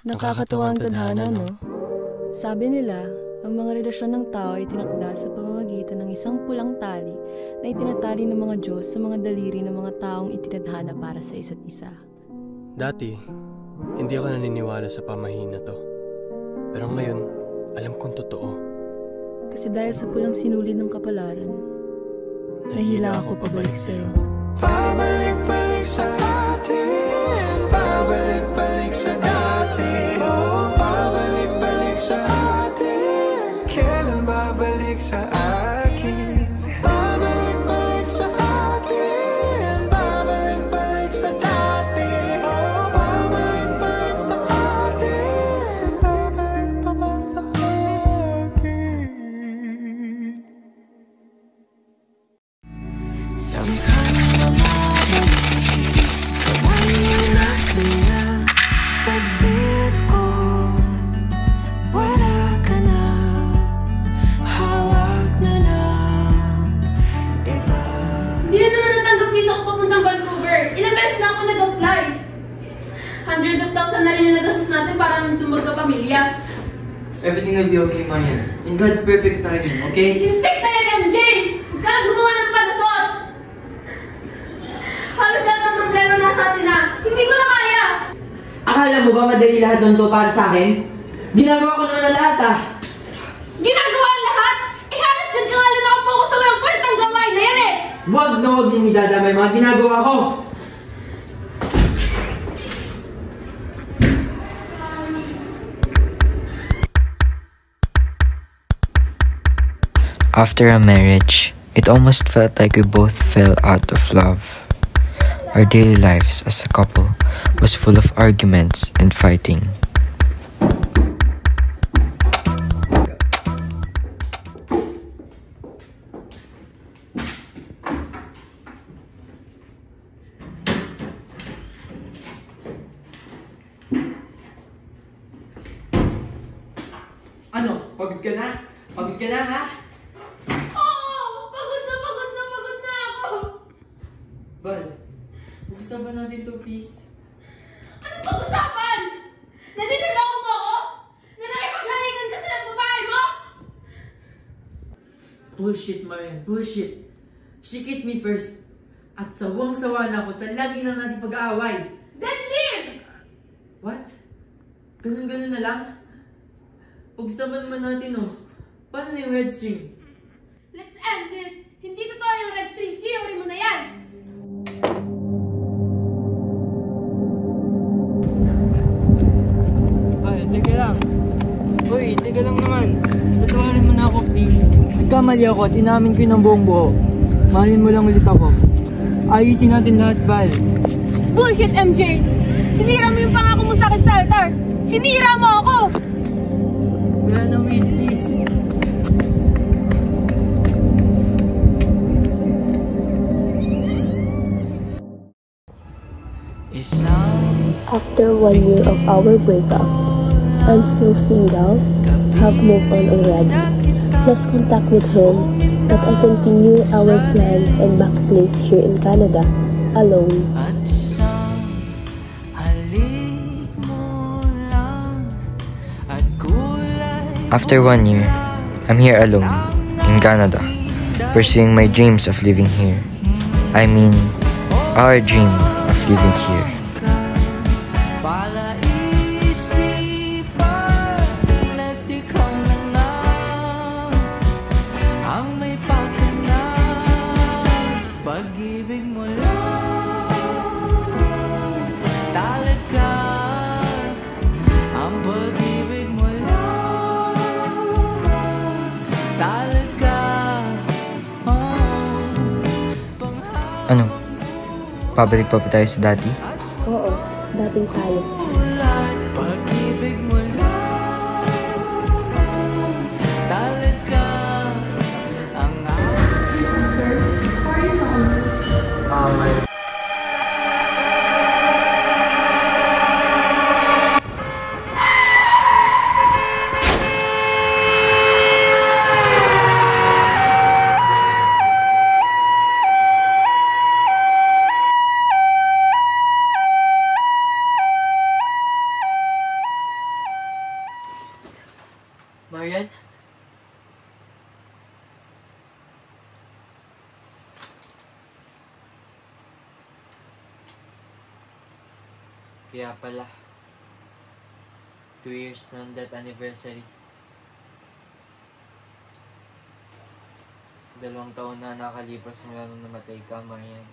Nakakatawang tadhana, no? Sabi nila, ang mga relasyon ng tao ay tinakda sa pamamagitan ng isang pulang tali na itinatali ng mga Diyos sa mga daliri ng mga taong itinadhana para sa isa't isa. Dati, hindi ako naniniwala sa pamahiin na to. Pero ngayon, alam kong totoo. Kasi dahil sa pulang sinulid ng kapalaran, nahila ako pabalik sa'yo. Pabalik-balik sa atin, pabalik-balik sa dati. Oh, pabalik-balik sa atin, kailan babalik sa akin? Pabalik-balik sa atin, pabalik-balik sa dati. Oh, pabalik-balik sa atin, pabalik-balik sa akin. Somehow pagdilat ko, wala ka na, hawak na lang iba. Hindi na naman natanggap visa ko papuntang Vancouver. Ilang beses na ako nag-apply. Hundreds of thousands na rin yung nagastos natin para nung magkapamilya. Everything will be okay, Marian. In God's perfect timing, okay? Perfect na yan, MJ! Huwag ka lang gumawa ng palusot! Halos lahat ng problema nasa atin na. Hindi ko na kaya! Akala mo ba madali lahat ng to para sa akin? Ginagawa ko naman na lahat Ginagawa ang lahat? Eh halos dyan ka nga lang nakapokus sa walang kwentang gawain na yan eh! Huwag na huwag niyong idadamay mga ginagawa ko! After a marriage, it almost felt like we both fell out of love. Our daily lives as a couple was full of arguments and fighting. Ano? Pagod ka na? Pagod ka na, ha? Oo! Pagod na ako! Val, pag-usapan natin to, please. Anong pag-usapan? Naniniloko mo ako? Na nakipaghalikan ka sa babae mo? Bullshit, Marian. Bullshit. She kissed me first. At sawang-sawa na ako sa lagi na natin pag-aaway. Then leave! What? Ganun-ganun na lang? Pag-usapan naman natin, oh. Paano na yung red string? Let's end this! Hindi totoo yung red string theory mo na yan! Ay, teka lang. Uy, teka lang naman. Patawarin mo na ako, please. Nagkamali ako at inamin ko yun ng buong buo. Mahalin mo lang ulit ako. Ayusin natin lahat, Val. Bullshit, MJ! Sinira mo yung pangako mo sa akin sa altar! Sinira mo ako! Wala na, wait, please. After 1 year of our breakup, I'm still single, have moved on already, lost contact with him, but I continue our plans and bucket list here in Canada, alone. After 1 year, I'm here alone, in Canada, pursuing my dreams of living here. I mean, our dream of living here. Ano? Pabalik pa ba tayo sa dati? Oo, dating tayo. Marian? Kaya pala, 2 years na that anniversary. 2 taon na nakalipas mula nung namatay ka, Marian.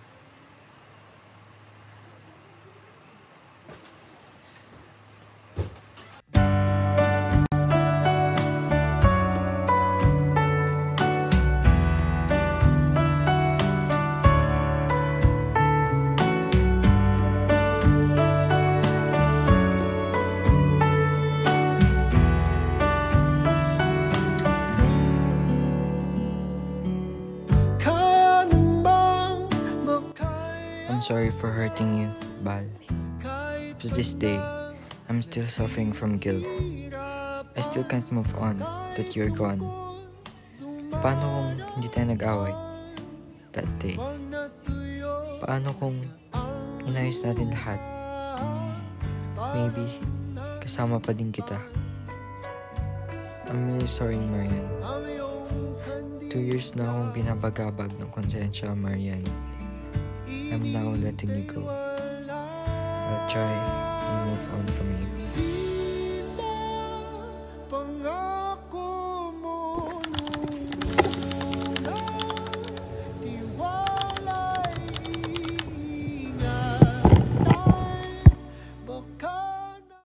I'm sorry for hurting you, Bal. To this day, I'm still suffering from guilt. I still can't move on that you're gone. Paano kung hindi tayo nag-away that day? Paano kung inayos natin lahat? Maybe, kasama pa din kita. I'm really sorry, Marian. 2 years na akong binabagabag ng konsensya, Marian. I'm now letting you go. I'll try and move on from you.